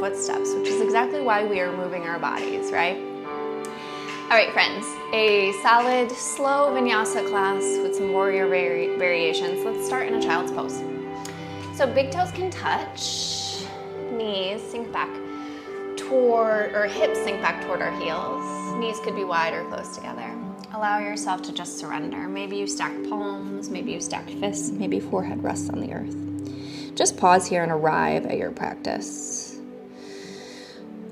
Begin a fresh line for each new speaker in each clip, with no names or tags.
footsteps, which is exactly why we are moving our bodies, right? All right, friends, a solid, slow vinyasa class with some warrior variations. Let's start in a child's pose. So big toes can touch, knees sink back toward, or hips sink back toward our heels. Knees could be wide or close together. Allow yourself to just surrender. Maybe you stack palms, maybe you stack fists, maybe forehead rests on the earth. Just pause here and arrive at your practice.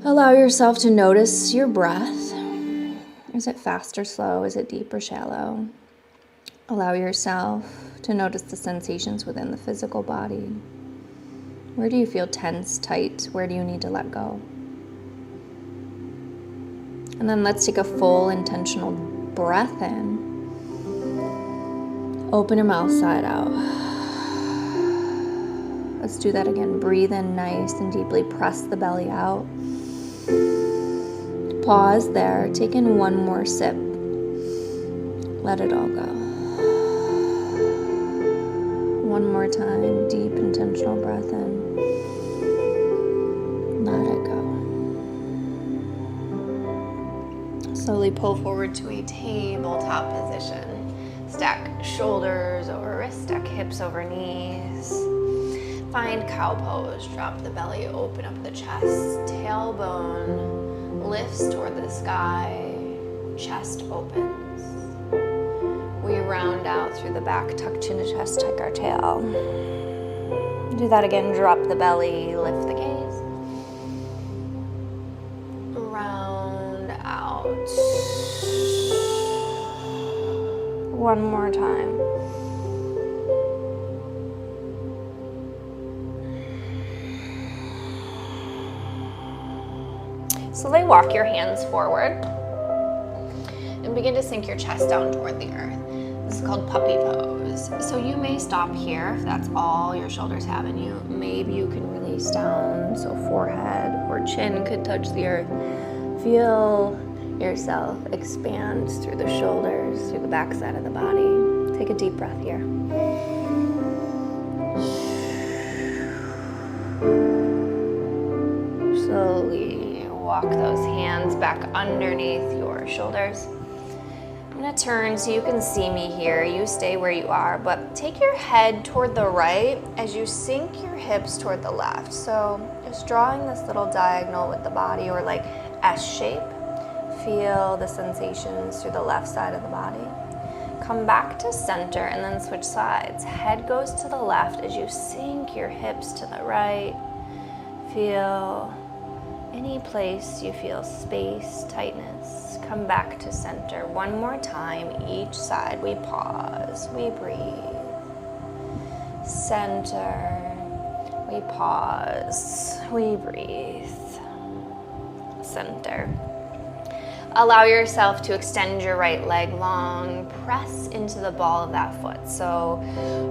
Allow yourself to notice your breath. Is it fast or slow? Is it deep or shallow? Allow yourself to notice the sensations within the physical body. Where do you feel tense, tight? Where do you need to let go? And then let's take a full intentional breath in. Open your mouth side out. Let's do that again. Breathe in nice and deeply. Press the belly out. Pause there. Take in one more sip. Let it all go. One more time. Deep, intentional breath in. Let it go. Slowly pull forward to a tabletop position. Stack shoulders over wrists. Stack hips over knees. Find cow pose. Drop the belly. Open up the chest. Tailbone lifts toward the sky, chest opens. We round out through the back, tuck chin to chest, tuck our tail. Do that again, drop the belly, lift the gaze. Round out. One more time. Slowly walk your hands forward and begin to sink your chest down toward the earth. This is called puppy pose. So you may stop here if that's all your shoulders have in you. Maybe you can release down, so forehead or chin could touch the earth. Feel yourself expand through the shoulders, through the back side of the body. Take a deep breath here. Slowly walk those hands back underneath your shoulders. I'm gonna turn so you can see me here. You stay where you are, but take your head toward the right as you sink your hips toward the left. So just drawing this little diagonal with the body, or like S shape. Feel the sensations through the left side of the body. Come back to center and then switch sides. Head goes to the left as you sink your hips to the right. Feel any place you feel space, tightness. Come back to center. One more time, each side. We pause, we breathe. Center, we pause, we breathe. Center. Allow yourself to extend your right leg long. Press into the ball of that foot. So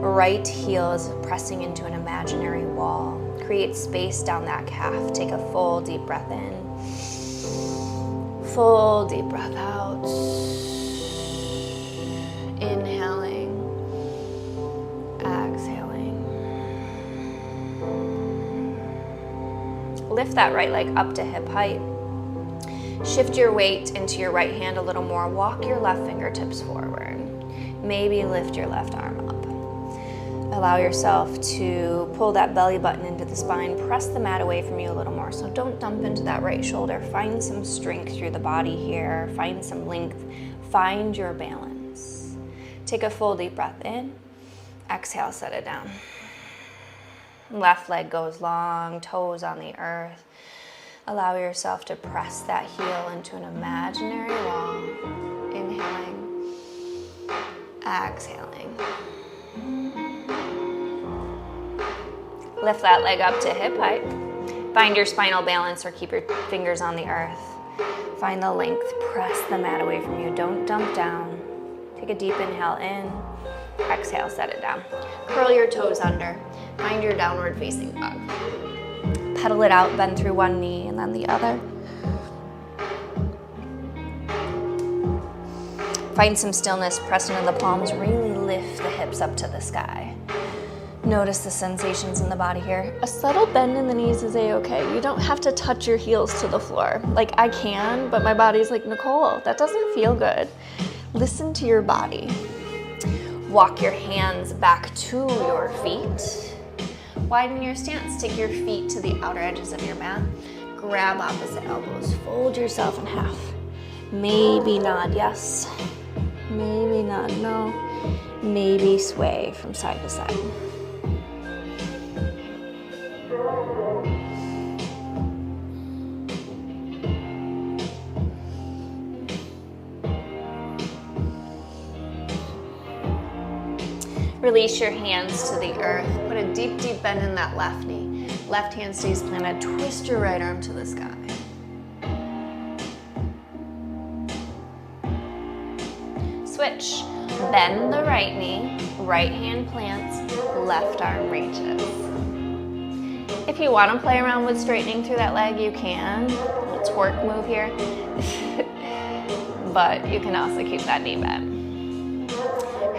right heel is pressing into an imaginary wall. Create space down that calf. Take a full deep breath in. Full deep breath out. Inhaling. Exhaling. Lift that right leg up to hip height. Shift your weight into your right hand a little more. Walk your left fingertips forward. Maybe lift your left arm up. Allow yourself to pull that belly button into the spine. Press the mat away from you a little more. So don't dump into that right shoulder. Find some strength through the body here. Find some length. Find your balance. Take a full deep breath in. Exhale, set it down. Left leg goes long, toes on the earth. Allow yourself to press that heel into an imaginary wall. Inhaling, exhaling. Lift that leg up to hip height. Find your spinal balance or keep your fingers on the earth. Find the length. Press the mat away from you. Don't dump down. Take a deep inhale in. Exhale, set it down. Curl your toes under. Find your downward facing dog. Pedal it out, bend through one knee and then the other. Find some stillness, press into the palms, really lift the hips up to the sky. Notice the sensations in the body here. A subtle bend in the knees is a-okay. You don't have to touch your heels to the floor. Like I can, but my body's like, Nicole, that doesn't feel good. Listen to your body. Walk your hands back to your feet. Widen your stance. Take your feet to the outer edges of your mat. Grab opposite elbows. Fold yourself in half. Maybe nod yes. Maybe nod no. Maybe sway from side to side. Release your hands to the earth. Put a deep, deep bend in that left knee. Left hand stays planted. Twist your right arm to the sky. Switch. Bend the right knee. Right hand plants. Left arm reaches. If you want to play around with straightening through that leg, you can. A little twerk move here. But you can also keep that knee bent.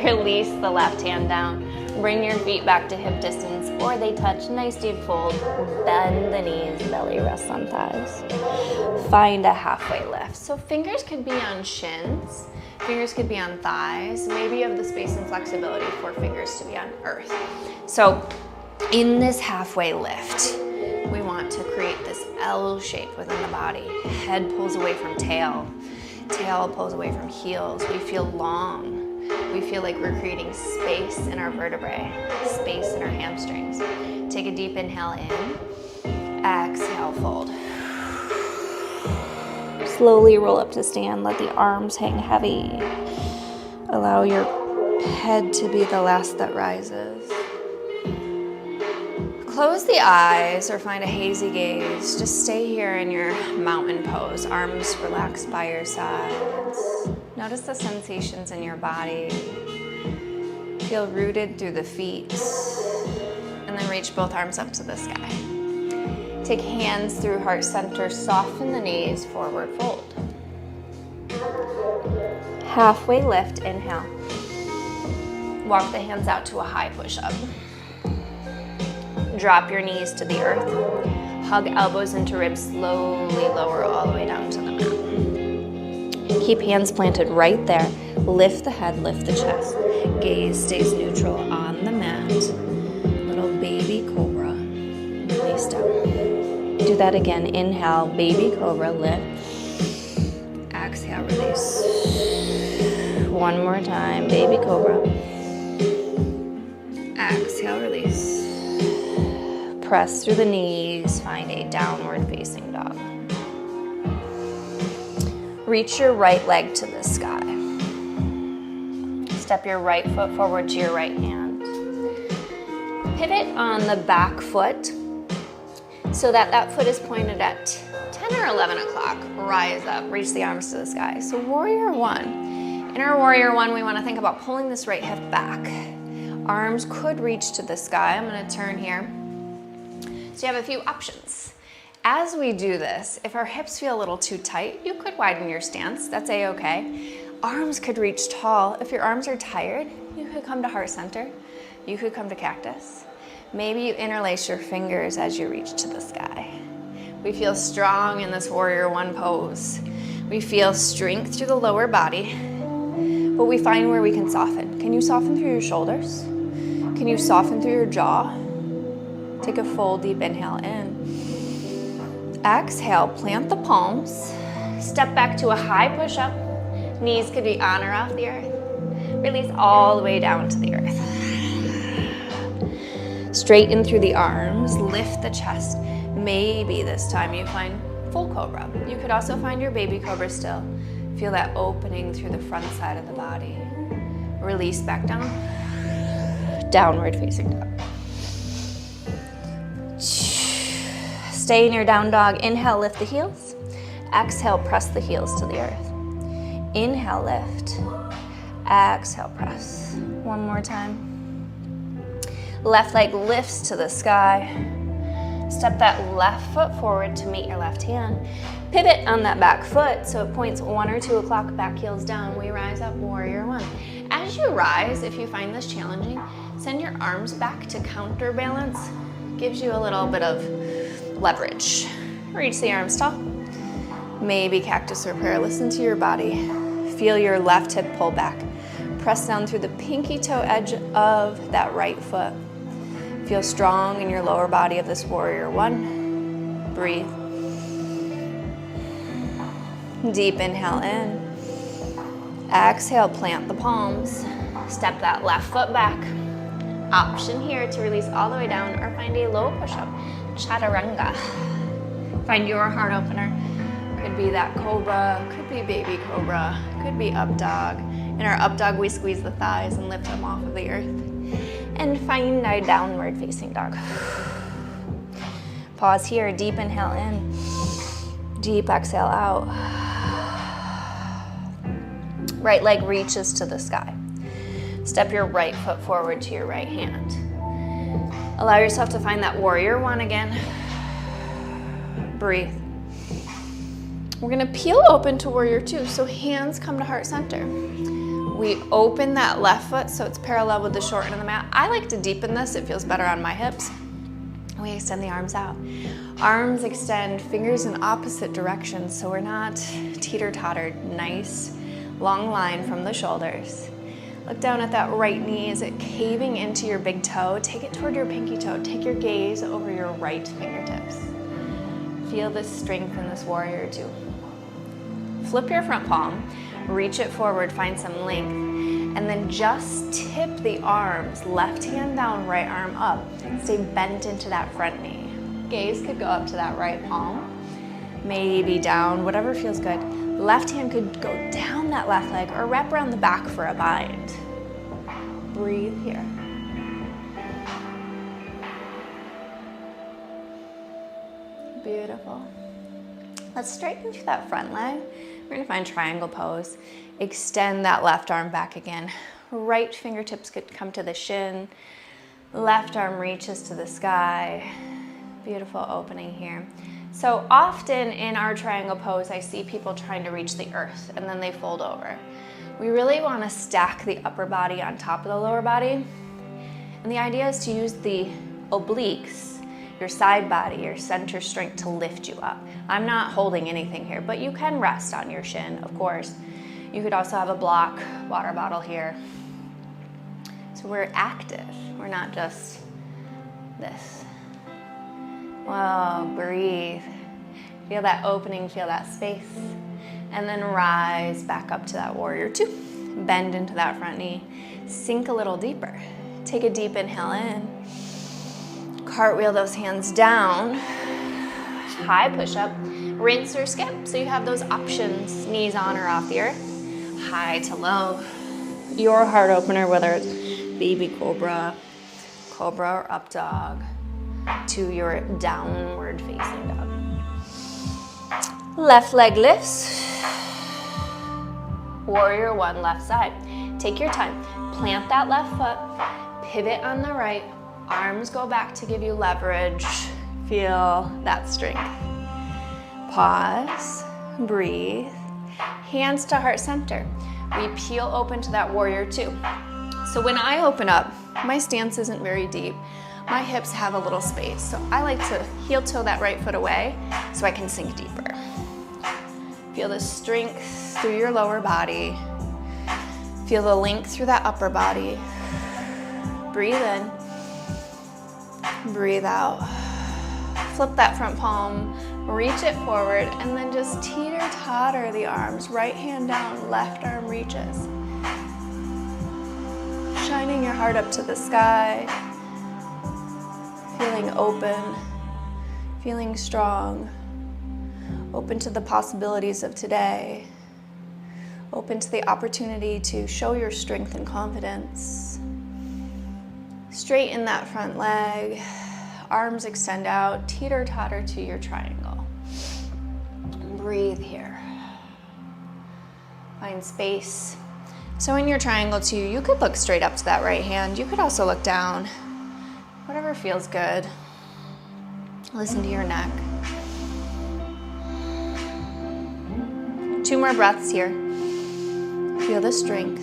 Release the left hand down. Bring your feet back to hip distance or they touch. Nice deep fold. Bend the knees, belly rests on thighs. Find a halfway lift. So fingers could be on shins. Fingers could be on thighs. Maybe you have the space and flexibility for fingers to be on earth. So in this halfway lift, we want to create this L shape within the body. Head pulls away from tail. Tail pulls away from heels. We feel long. We feel like we're creating space in our vertebrae, space in our hamstrings. Take a deep inhale in. Exhale, fold. Slowly roll up to stand. Let the arms hang heavy. Allow your head to be the last that rises. Close the eyes or find a hazy gaze. Just stay here in your mountain pose. Arms relaxed by your sides. Notice the sensations in your body. Feel rooted through the feet. And then reach both arms up to the sky. Take hands through heart center. Soften the knees, forward fold. Halfway lift, inhale. Walk the hands out to a high push-up. Drop your knees to the earth. Hug elbows into ribs, slowly lower all the way down to the mat. Keep hands planted right there. Lift the head, lift the chest. Gaze stays neutral on the mat. Little baby cobra. Release down. Do that again. Inhale, baby cobra, lift. Exhale, release. One more time, baby cobra. Exhale, release. Press through the knees, find a downward facing dog. Reach your right leg to the sky. Step your right foot forward to your right hand. Pivot on the back foot so that that foot is pointed at 10 or 11 o'clock. Rise up, reach the arms to the sky. So warrior one. In our warrior one, we want to think about pulling this right hip back. Arms could reach to the sky. I'm going to turn here. So you have a few options. As we do this, if our hips feel a little too tight, you could widen your stance. That's a-okay. Arms could reach tall. If your arms are tired, you could come to heart center. You could come to cactus. Maybe you interlace your fingers as you reach to the sky. We feel strong in this warrior one pose. We feel strength through the lower body, but we find where we can soften. Can you soften through your shoulders? Can you soften through your jaw? Take a full deep inhale in. Exhale, plant the palms. Step back to a high push-up. Knees could be on or off the earth. Release all the way down to the earth. Straighten through the arms, lift the chest. Maybe this time you find full cobra. You could also find your baby cobra still. Feel that opening through the front side of the body. Release back down. Downward facing dog. Stay in your down dog. Inhale, lift the heels. Exhale, press the heels to the earth. Inhale, lift. Exhale, press. One more time. Left leg lifts to the sky. Step that left foot forward to meet your left hand. Pivot on that back foot so it points 1 or 2 o'clock, back heels down. We rise up, warrior one. as you rise, if you find this challenging, send your arms back to counterbalance. Gives you a little bit of leverage. Reach the arms tall. Maybe cactus or prayer. Listen to your body. Feel your left hip pull back. Press down through the pinky toe edge of that right foot. Feel strong in your lower body of this warrior one. Breathe. Deep inhale in. Exhale, plant the palms. Step that left foot back. Option here to release all the way down or find a low push-up, chaturanga. Find your heart opener. Could be that cobra, could be baby cobra, could be up dog. In our up dog, we squeeze the thighs and lift them off of the earth. And find our downward facing dog. Pause here, deep inhale in, deep exhale out. Right leg reaches to the sky. Step your right foot forward to your right hand. Allow yourself to find that warrior one again. Breathe. We're gonna peel open to warrior two, so hands come to heart center. We open that left foot so it's parallel with the short end of the mat. I like to deepen this, it feels better on my hips. And we extend the arms out. Arms extend, fingers in opposite directions, so we're not teeter-tottered. Nice, long line from the shoulders. Look down at that right knee. Is it caving into your big toe? Take it toward your pinky toe. Take your gaze over your right fingertips. Feel this strength in this warrior two. Flip your front palm, reach it forward, find some length, and then just tip the arms, left hand down, right arm up. Stay bent into that front knee. Gaze could go up to that right palm, maybe down, whatever feels good. Left hand could go down that left leg or wrap around the back for a bind. Breathe here. Beautiful. Let's straighten through that front leg. We're gonna find triangle pose. Extend that left arm back again. Right fingertips could come to the shin. Left arm reaches to the sky. Beautiful opening here. So often in our triangle pose, I see people trying to reach the earth and then they fold over. We really want to stack the upper body on top of the lower body. And the idea is to use the obliques, your side body, your center strength to lift you up. I'm not holding anything here, but you can rest on your shin, of course. You could also have a block, water bottle here. So we're active. We're not just this. Whoa, breathe. Feel that opening, feel that space. And then rise back up to that warrior two. Bend into that front knee. Sink a little deeper. Take a deep inhale in. Cartwheel those hands down. High push-up. Rinse or skip, so you have those options, knees on or off the earth. High to low. Your heart opener, whether it's baby cobra, cobra or up dog, to your downward facing dog. Left leg lifts. Warrior one, left side. Take your time. Plant that left foot. Pivot on the right. Arms go back to give you leverage. Feel that strength. Pause. Breathe. Hands to heart center. We peel open to that warrior two. So when I open up, my stance isn't very deep. My hips have a little space. So I like to heel toe that right foot away so I can sink deeper. Feel the strength through your lower body. Feel the length through that upper body. Breathe in. Breathe out. Flip that front palm, reach it forward, and then just teeter-totter the arms. Right hand down, left arm reaches. Shining your heart up to the sky. Feeling open, feeling strong. Open to the possibilities of today. Open to the opportunity to show your strength and confidence. Straighten that front leg. Arms extend out, teeter-totter to your triangle. Breathe here. Find space. So in your triangle too, you could look straight up to that right hand. You could also look down. Whatever feels good. Listen to your neck. 2 more breaths here. Feel the strength.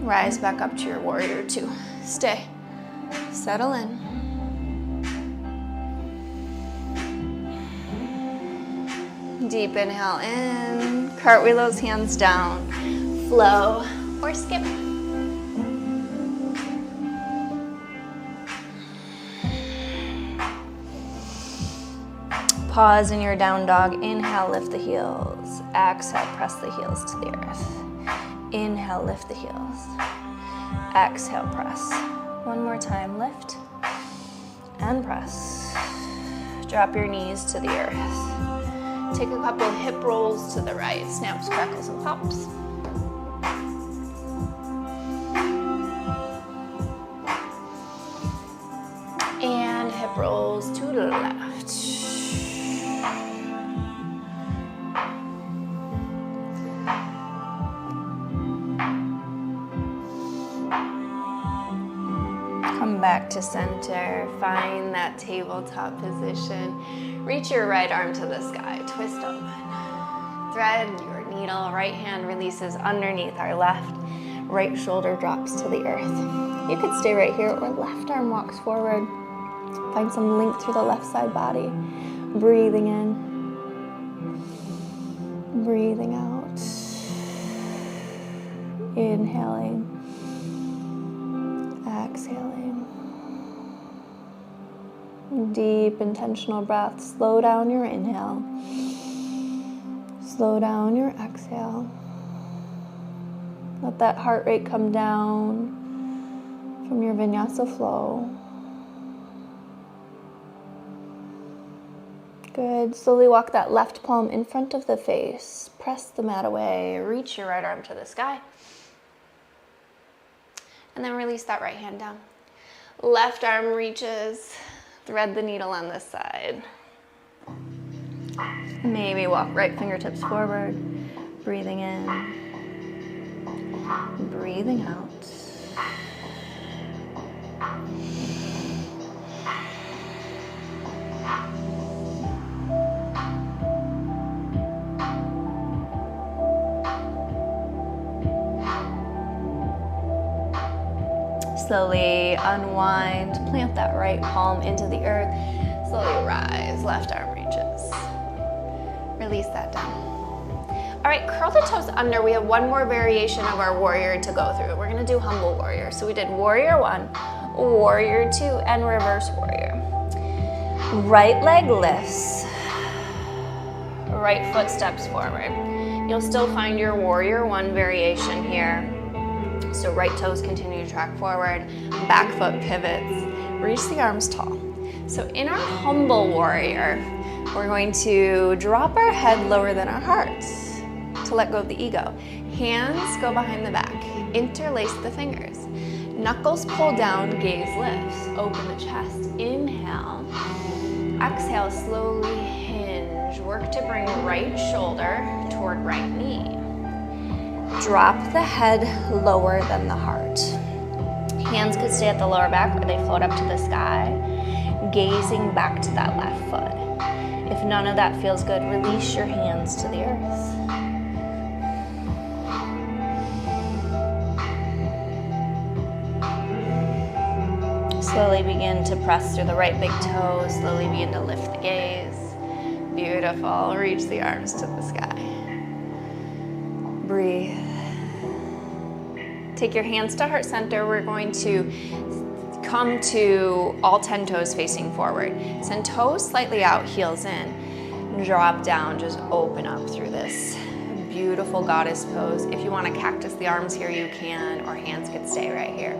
Rise back up to your warrior two. Stay. Settle in. Deep inhale in. Cartwheel those hands down. Flow or skip. Pause in your down dog. Inhale, lift the heels. Exhale, press the heels to the earth. Inhale, lift the heels. Exhale, press. One more time, lift and press. Drop your knees to the earth. Take a couple hip rolls to the right. Snaps, crackles, and pops. And hip rolls to the left. Come back to center. Find that tabletop position. Reach your right arm to the sky. Twist open. Thread your needle. Right hand releases underneath our left. Right shoulder drops to the earth. You could stay right here or left arm walks forward. Find some length through the left side body. Breathing in. Breathing out. Inhaling. Exhaling. Deep intentional breath. Slow down your inhale. Slow down your exhale. Let that heart rate come down from your Vinyasa flow. Good. Slowly walk that left palm in front of the face. Press the mat away. Reach your right arm to the sky. And then release that right hand down. Left arm reaches. Thread the needle on this side. Maybe walk right fingertips forward. Breathing in. Breathing out. Slowly unwind, plant that right palm into the earth. Slowly rise, left arm reaches. Release that down. All right, curl the toes under. We have one more variation of our warrior to go through. We're gonna do humble warrior. So we did warrior one, warrior two, and reverse warrior. Right leg lifts. Right foot steps forward. You'll still find your warrior one variation here. So right toes continue to track forward, back foot pivots, reach the arms tall. So in our humble warrior, we're going to drop our head lower than our hearts to let go of the ego. Hands go behind the back, interlace the fingers. Knuckles pull down, gaze lifts, open the chest, inhale. Exhale, slowly hinge. Work to bring right shoulder toward right knee. Drop the head lower than the heart. Hands could stay at the lower back or they float up to the sky, gazing back to that left foot. If none of that feels good, release your hands to the earth. Slowly begin to press through the right big toe. Slowly begin to lift the gaze. Beautiful. Reach the arms to the sky. Breathe. Take your hands to heart center. We're going to come to all 10 toes facing forward. Send toes slightly out, heels in. Drop down, just open up through this beautiful goddess pose. If you want to cactus the arms here, you can, or hands could stay right here.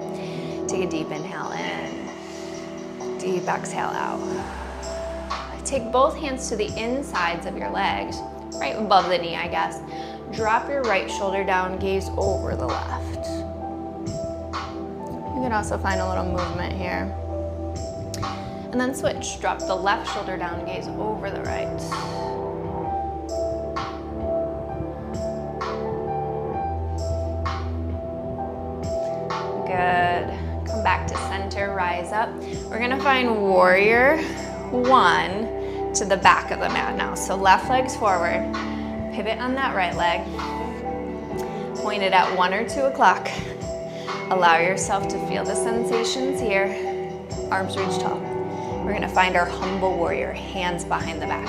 Take a deep inhale in, deep exhale out. Take both hands to the insides of your legs, right above the knee, I guess. Drop your right shoulder down, gaze over the left. You can also find a little movement here. And then switch. Drop the left shoulder down, gaze over the right. Good. Come back to center, rise up. We're gonna find warrior one to the back of the mat now. So left leg's forward. Pivot on that right leg. Point it at 1 or 2 o'clock. Allow yourself to feel the sensations here. Arms reach tall. We're gonna find our humble warrior, hands behind the back.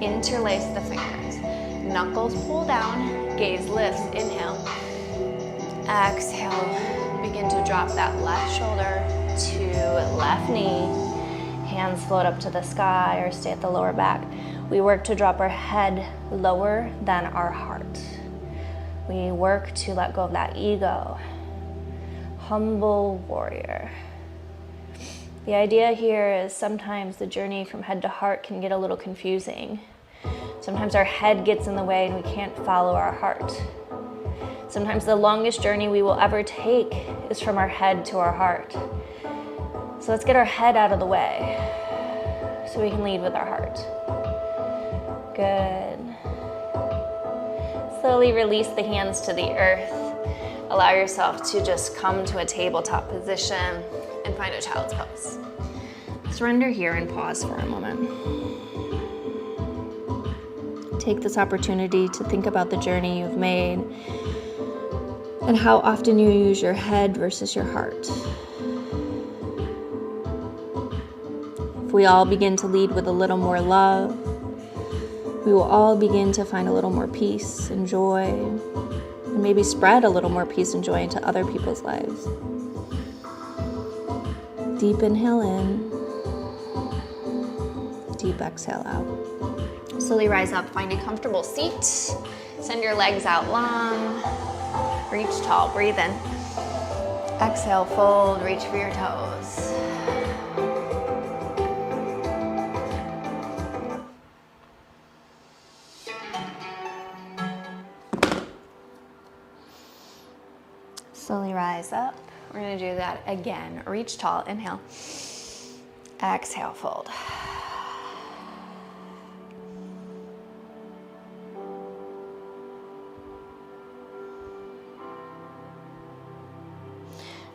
Interlace the fingers. Knuckles pull down, gaze lifts, inhale. Exhale, begin to drop that left shoulder to left knee. Hands float up to the sky or stay at the lower back. We work to drop our head lower than our heart. We work to let go of that ego. Humble warrior. The idea here is sometimes the journey from head to heart can get a little confusing. Sometimes our head gets in the way and we can't follow our heart. Sometimes the longest journey we will ever take is from our head to our heart. So let's get our head out of the way so we can lead with our heart. Good. Slowly release the hands to the earth. Allow yourself to just come to a tabletop position and find a child's pose. Surrender here and pause for a moment. Take this opportunity to think about the journey you've made and how often you use your head versus your heart. If we all begin to lead with a little more love, we will all begin to find a little more peace and joy, and maybe spread a little more peace and joy into other people's lives. Deep inhale in, deep exhale out. Slowly rise up, find a comfortable seat. Send your legs out long. Reach tall, breathe in. Exhale, fold, reach for your toes. Slowly rise up. We're gonna do that again. Reach tall, inhale. Exhale, fold.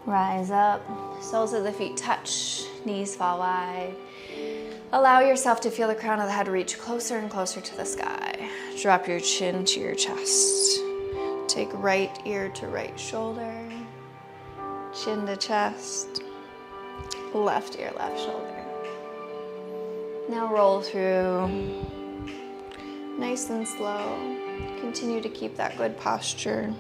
Rise up, soles of the feet touch, knees fall wide. Allow yourself to feel the crown of the head reach closer and closer to the sky. Drop your chin to your chest. Take right ear to right shoulder, chin to chest, left ear, left shoulder. Now roll through, nice and slow. Continue to keep that good posture.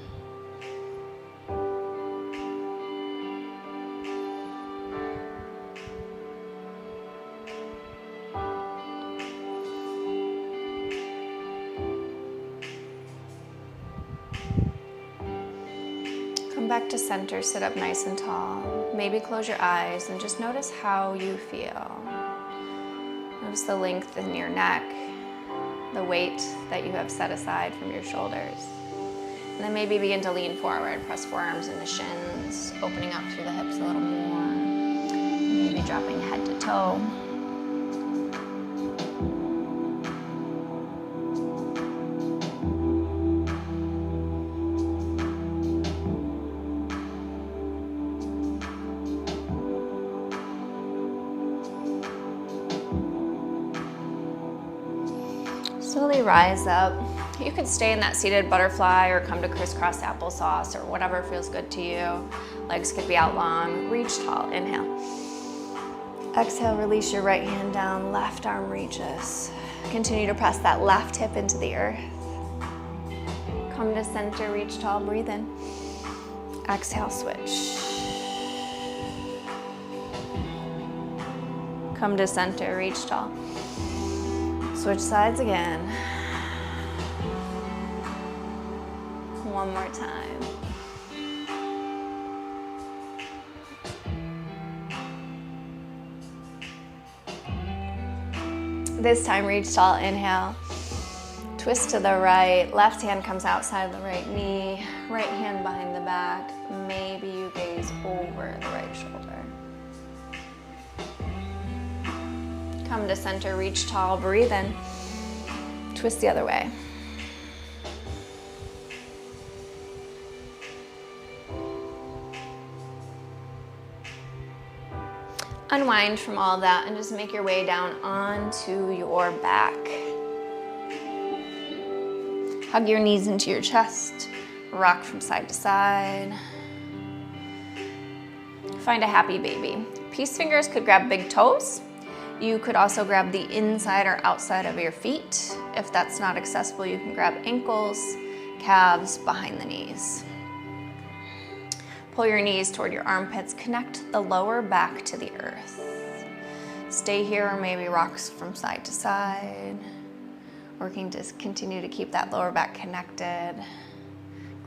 Come back to center, sit up nice and tall. Maybe close your eyes and just notice how you feel. Notice the length in your neck, the weight that you have set aside from your shoulders. And then maybe begin to lean forward, press forearms into shins, opening up through the hips a little more. Maybe dropping head to toe. Slowly rise up. You could stay in that seated butterfly or come to crisscross applesauce or whatever feels good to you. Legs could be out long. Reach tall, inhale. Exhale, release your right hand down, left arm reaches. Continue to press that left hip into the earth. Come to center, reach tall, breathe in. Exhale, switch. Come to center, reach tall. Switch sides again. One more time. This time, reach tall, inhale. Twist to the right, left hand comes outside the right knee, right hand behind the back. Maybe you gaze over the right shoulder. Come to center, reach tall, breathe in. Twist the other way. Unwind from all that and just make your way down onto your back. Hug your knees into your chest. Rock from side to side. Find a happy baby. Peace fingers could grab big toes. You could also grab the inside or outside of your feet. If that's not accessible, you can grab ankles, calves, behind the knees. Pull your knees toward your armpits. Connect the lower back to the earth. Stay here or maybe rocks from side to side. Working to continue to keep that lower back connected,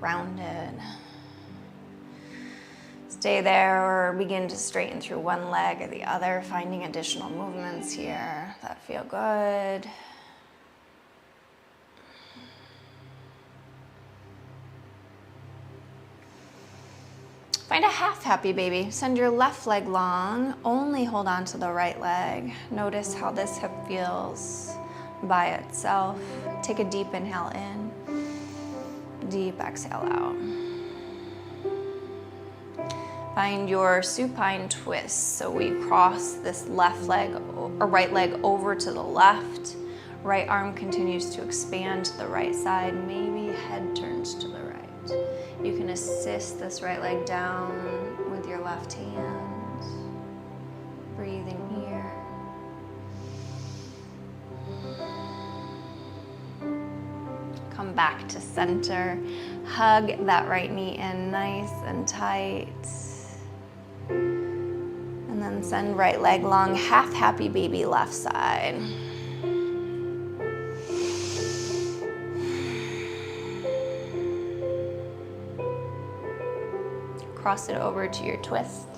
grounded. Stay there or begin to straighten through one leg or the other, finding additional movements here that feel good. Find a half happy baby. Send your left leg long. Only hold on to the right leg. Notice how this hip feels by itself. Take a deep inhale in. Deep exhale out. Find your supine twist. So we cross this left leg or right leg over to the left. Right arm continues to expand to the right side. Maybe head turns to the right. You can assist this right leg down with your left hand. Breathing here. Come back to center. Hug that right knee in nice and tight. And then send right leg long, half happy baby left side. Cross it over to your twist.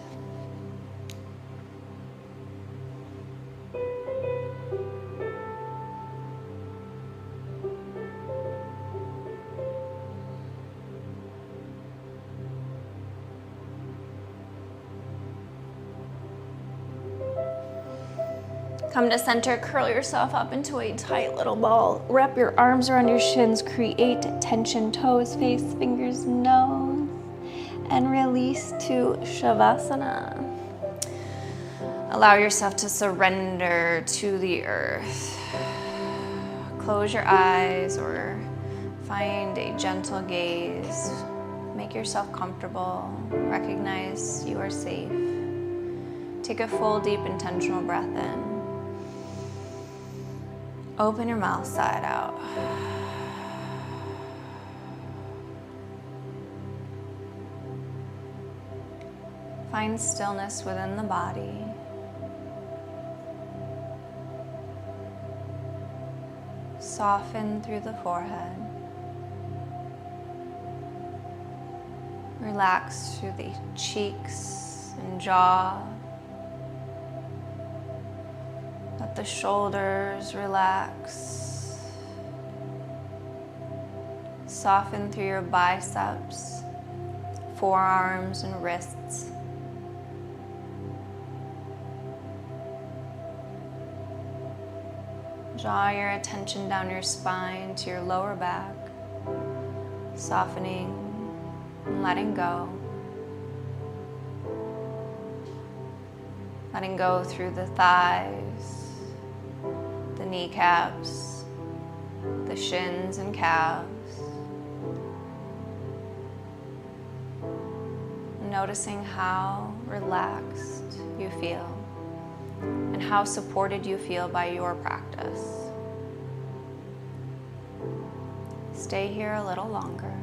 Come to center, curl yourself up into a tight little ball. Wrap your arms around your shins, create tension, toes, face, fingers, nose, and release to Shavasana. Allow yourself to surrender to the earth. Close your eyes or find a gentle gaze. Make yourself comfortable. Recognize you are safe. Take a full, deep, intentional breath in. Open your mouth side out. Find stillness within the body. Soften through the forehead. Relax through the cheeks and jaw. Let the shoulders relax. Soften through your biceps, forearms, and wrists. Draw your attention down your spine to your lower back, softening and letting go. Letting go through the thighs, the kneecaps, the shins and calves. Noticing how relaxed you feel and how supported you feel by your practice. Stay here a little longer.